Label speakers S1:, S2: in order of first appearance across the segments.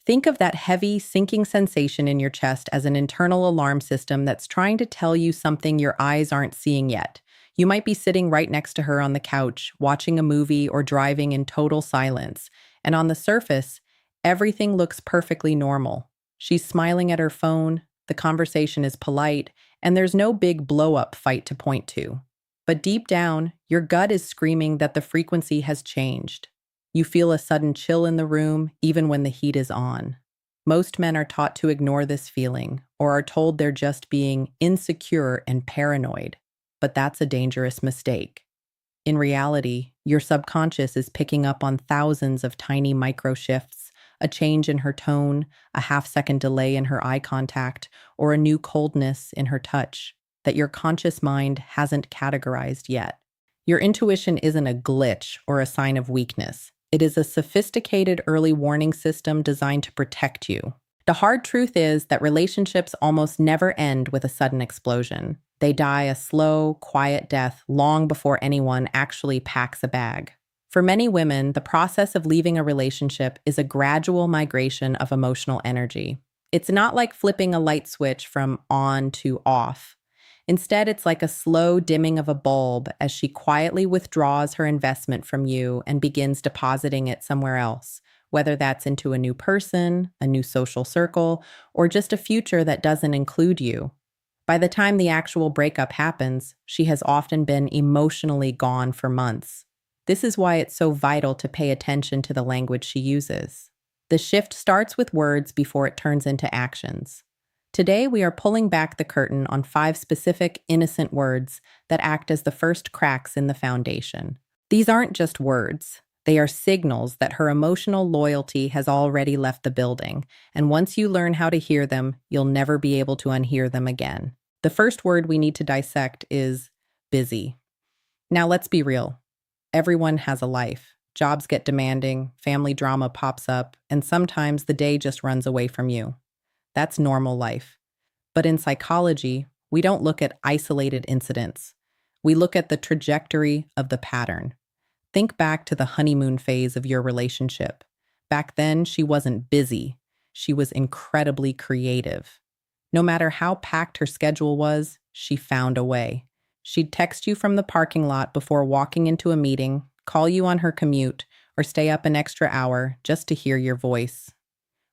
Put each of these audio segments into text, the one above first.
S1: Think of that heavy, sinking sensation in your chest as an internal alarm system that's trying to tell you something your eyes aren't seeing yet. You might be sitting right next to her on the couch, watching a movie or driving in total silence, and on the surface, everything looks perfectly normal. She's smiling at her phone, the conversation is polite, and there's no big blow-up fight to point to. But deep down, your gut is screaming that the frequency has changed. You feel a sudden chill in the room, even when the heat is on. Most men are taught to ignore this feeling, or are told they're just being insecure and paranoid. But that's a dangerous mistake. In reality, your subconscious is picking up on thousands of tiny micro shifts, a change in her tone, a half-second delay in her eye contact, or a new coldness in her touch that your conscious mind hasn't categorized yet. Your intuition isn't a glitch or a sign of weakness. It is a sophisticated early warning system designed to protect you. The hard truth is that relationships almost never end with a sudden explosion. They die a slow, quiet death long before anyone actually packs a bag. For many women, the process of leaving a relationship is a gradual migration of emotional energy. It's not like flipping a light switch from on to off. Instead, it's like a slow dimming of a bulb as she quietly withdraws her investment from you and begins depositing it somewhere else, whether that's into a new person, a new social circle, or just a future that doesn't include you. By the time the actual breakup happens, she has often been emotionally gone for months. This is why it's so vital to pay attention to the language she uses. The shift starts with words before it turns into actions. Today, we are pulling back the curtain on 5 specific, innocent words that act as the first cracks in the foundation. These aren't just words. They are signals that her emotional loyalty has already left the building, and once you learn how to hear them, you'll never be able to unhear them again. The first word we need to dissect is busy. Now, let's be real. Everyone has a life. Jobs get demanding, family drama pops up, and sometimes the day just runs away from you. That's normal life. But in psychology, we don't look at isolated incidents. We look at the trajectory of the pattern. Think back to the honeymoon phase of your relationship. Back then, she wasn't busy. She was incredibly creative. No matter how packed her schedule was, she found a way. She'd text you from the parking lot before walking into a meeting, call you on her commute, or stay up an extra hour just to hear your voice.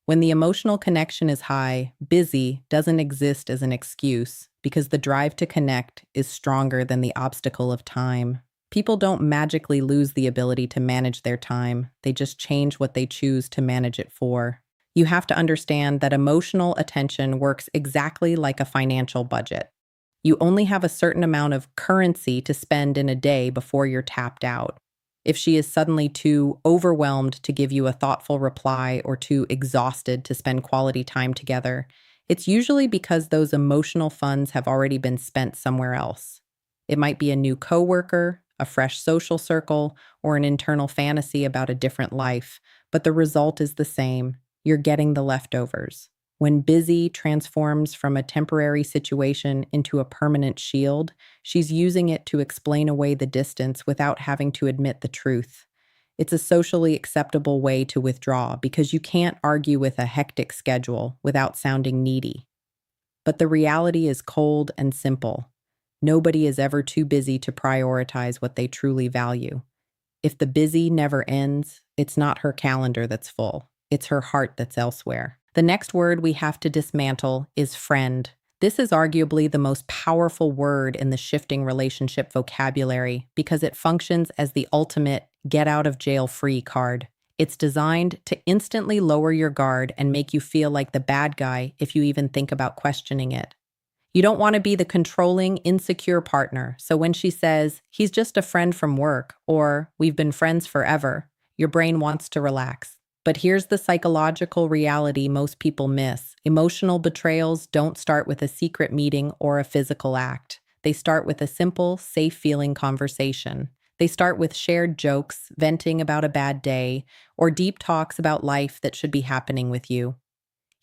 S1: When the emotional connection is high, busy doesn't exist as an excuse because the drive to connect is stronger than the obstacle of time. People don't magically lose the ability to manage their time. They just change what they choose to manage it for. You have to understand that emotional attention works exactly like a financial budget. You only have a certain amount of currency to spend in a day before you're tapped out. If she is suddenly too overwhelmed to give you a thoughtful reply or too exhausted to spend quality time together, it's usually because those emotional funds have already been spent somewhere else. It might be a new coworker, a fresh social circle, or an internal fantasy about a different life, but the result is the same. You're getting the leftovers. When busy transforms from a temporary situation into a permanent shield, she's using it to explain away the distance without having to admit the truth. It's a socially acceptable way to withdraw because you can't argue with a hectic schedule without sounding needy. But the reality is cold and simple. Nobody is ever too busy to prioritize what they truly value. If the busy never ends, it's not her calendar that's full. It's her heart that's elsewhere. The next word we have to dismantle is friend. This is arguably the most powerful word in the shifting relationship vocabulary because it functions as the ultimate get-out-of-jail-free card. It's designed to instantly lower your guard and make you feel like the bad guy if you even think about questioning it. You don't want to be the controlling, insecure partner, so when she says, "He's just a friend from work," or "We've been friends forever," your brain wants to relax. But here's the psychological reality most people miss. Emotional betrayals don't start with a secret meeting or a physical act. They start with a simple, safe-feeling conversation. They start with shared jokes, venting about a bad day, or deep talks about life that should be happening with you.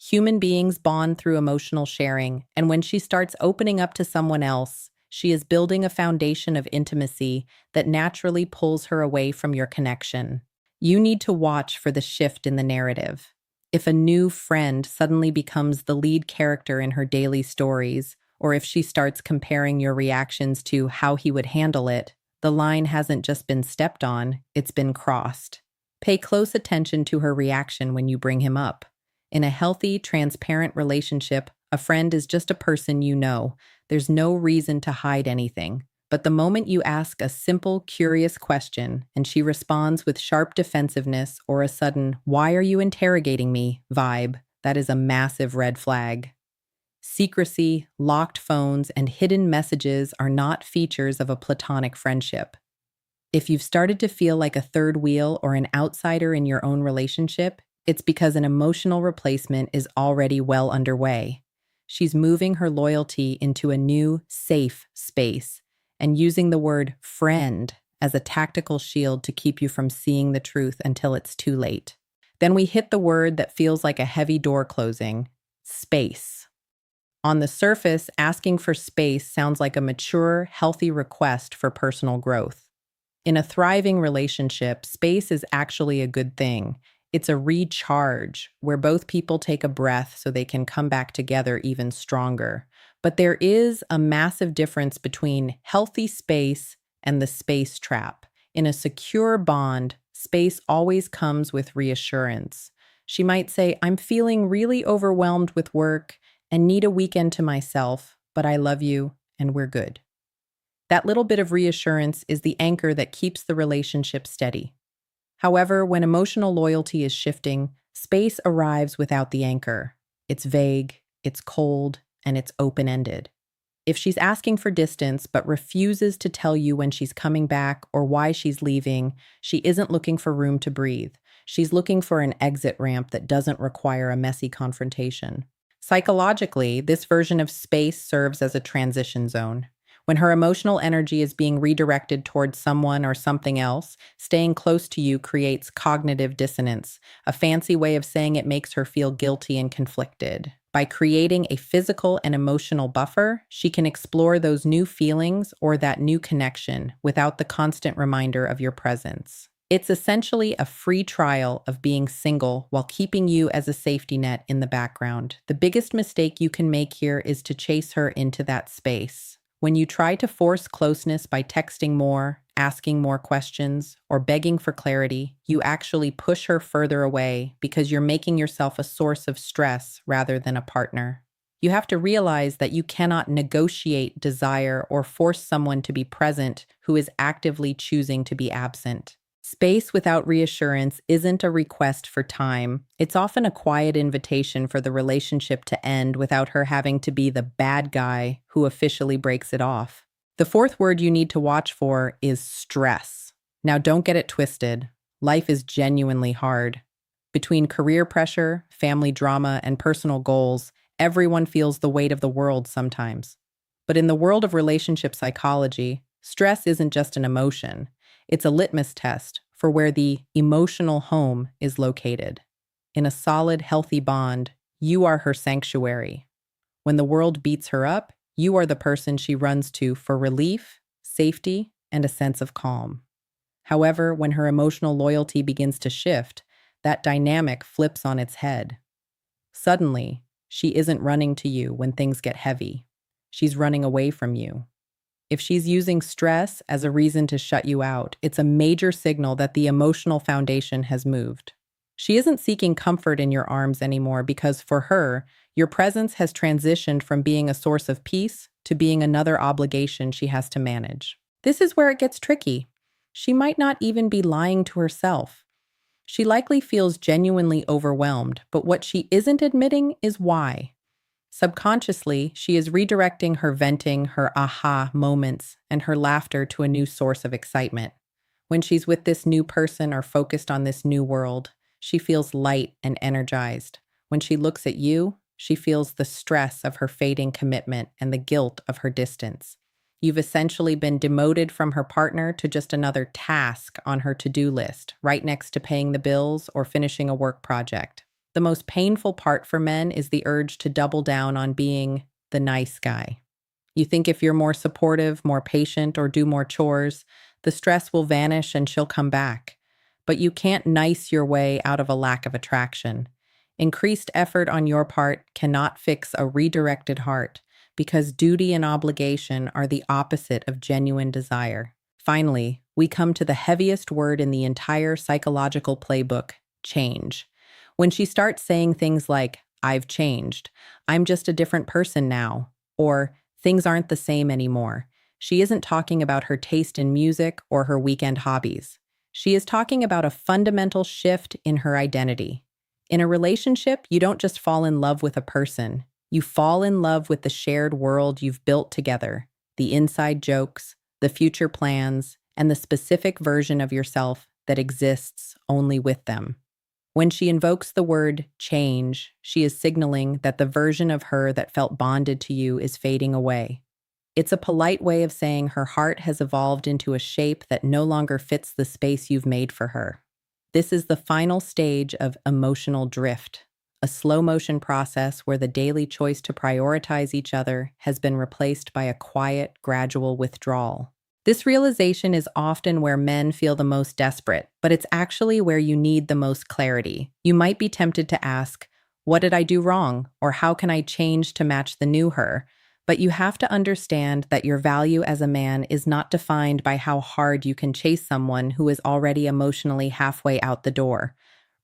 S1: Human beings bond through emotional sharing, and when she starts opening up to someone else, she is building a foundation of intimacy that naturally pulls her away from your connection. You need to watch for the shift in the narrative. If a new friend suddenly becomes the lead character in her daily stories, or if she starts comparing your reactions to how he would handle it, the line hasn't just been stepped on, it's been crossed. Pay close attention to her reaction when you bring him up. In a healthy, transparent relationship, a friend is just a person you know. There's no reason to hide anything. But the moment you ask a simple, curious question and she responds with sharp defensiveness or a sudden, "Why are you interrogating me?" vibe, that is a massive red flag. Secrecy, locked phones, and hidden messages are not features of a platonic friendship. If you've started to feel like a third wheel or an outsider in your own relationship, it's because an emotional replacement is already well underway. She's moving her loyalty into a new, safe space and using the word friend as a tactical shield to keep you from seeing the truth until it's too late. Then we hit the word that feels like a heavy door closing: space. On the surface, asking for space sounds like a mature, healthy request for personal growth. In a thriving relationship, space is actually a good thing. It's a recharge where both people take a breath so they can come back together even stronger. But there is a massive difference between healthy space and the space trap. In a secure bond, space always comes with reassurance. She might say, "I'm feeling really overwhelmed with work and need a weekend to myself, but I love you and we're good." That little bit of reassurance is the anchor that keeps the relationship steady. However, when emotional loyalty is shifting, space arrives without the anchor. It's vague, it's cold, and it's open-ended. If she's asking for distance but refuses to tell you when she's coming back or why she's leaving, she isn't looking for room to breathe. She's looking for an exit ramp that doesn't require a messy confrontation. Psychologically, this version of space serves as a transition zone. When her emotional energy is being redirected towards someone or something else, staying close to you creates cognitive dissonance, a fancy way of saying it makes her feel guilty and conflicted. By creating a physical and emotional buffer, she can explore those new feelings or that new connection without the constant reminder of your presence. It's essentially a free trial of being single while keeping you as a safety net in the background. The biggest mistake you can make here is to chase her into that space. When you try to force closeness by texting more, asking more questions, or begging for clarity, you actually push her further away because you're making yourself a source of stress rather than a partner. You have to realize that you cannot negotiate desire or force someone to be present who is actively choosing to be absent. Space without reassurance isn't a request for time. It's often a quiet invitation for the relationship to end without her having to be the bad guy who officially breaks it off. The fourth word you need to watch for is stress. Now, don't get it twisted. Life is genuinely hard. Between career pressure, family drama, and personal goals, everyone feels the weight of the world sometimes. But in the world of relationship psychology, stress isn't just an emotion. It's a litmus test for where the emotional home is located. In a solid, healthy bond, you are her sanctuary. When the world beats her up, you are the person she runs to for relief, safety, and a sense of calm. However, when her emotional loyalty begins to shift, that dynamic flips on its head. Suddenly, she isn't running to you when things get heavy. She's running away from you. If she's using stress as a reason to shut you out, it's a major signal that the emotional foundation has moved. She isn't seeking comfort in your arms anymore because for her, your presence has transitioned from being a source of peace to being another obligation she has to manage. This is where it gets tricky. She might not even be lying to herself. She likely feels genuinely overwhelmed, but what she isn't admitting is why. Subconsciously, she is redirecting her venting, her aha moments, and her laughter to a new source of excitement. When she's with this new person or focused on this new world, she feels light and energized. When she looks at you, she feels the stress of her fading commitment and the guilt of her distance. You've essentially been demoted from her partner to just another task on her to-do list, right next to paying the bills or finishing a work project. The most painful part for men is the urge to double down on being the nice guy. You think if you're more supportive, more patient, or do more chores, the stress will vanish and she'll come back. But you can't nice your way out of a lack of attraction. Increased effort on your part cannot fix a redirected heart because duty and obligation are the opposite of genuine desire. Finally, we come to the heaviest word in the entire psychological playbook: change. When she starts saying things like, "I've changed," "I'm just a different person now," or "things aren't the same anymore," she isn't talking about her taste in music or her weekend hobbies. She is talking about a fundamental shift in her identity. In a relationship, you don't just fall in love with a person. You fall in love with the shared world you've built together, the inside jokes, the future plans, and the specific version of yourself that exists only with them. When she invokes the word change, she is signaling that the version of her that felt bonded to you is fading away. It's a polite way of saying her heart has evolved into a shape that no longer fits the space you've made for her. This is the final stage of emotional drift, a slow motion process where the daily choice to prioritize each other has been replaced by a quiet, gradual withdrawal. This realization is often where men feel the most desperate, but it's actually where you need the most clarity. You might be tempted to ask, "What did I do wrong?" or "How can I change to match the new her?" But you have to understand that your value as a man is not defined by how hard you can chase someone who is already emotionally halfway out the door.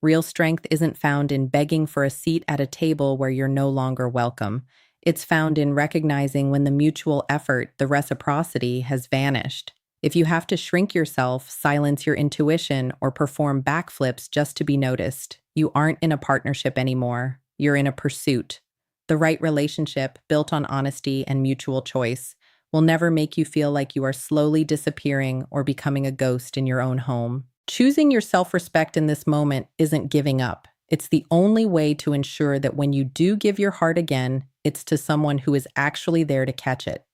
S1: Real strength isn't found in begging for a seat at a table where you're no longer welcome. It's found in recognizing when the mutual effort, the reciprocity, has vanished. If you have to shrink yourself, silence your intuition, or perform backflips just to be noticed, you aren't in a partnership anymore. You're in a pursuit. The right relationship, built on honesty and mutual choice, will never make you feel like you are slowly disappearing or becoming a ghost in your own home. Choosing your self-respect in this moment isn't giving up. It's the only way to ensure that when you do give your heart again, it's to someone who is actually there to catch it.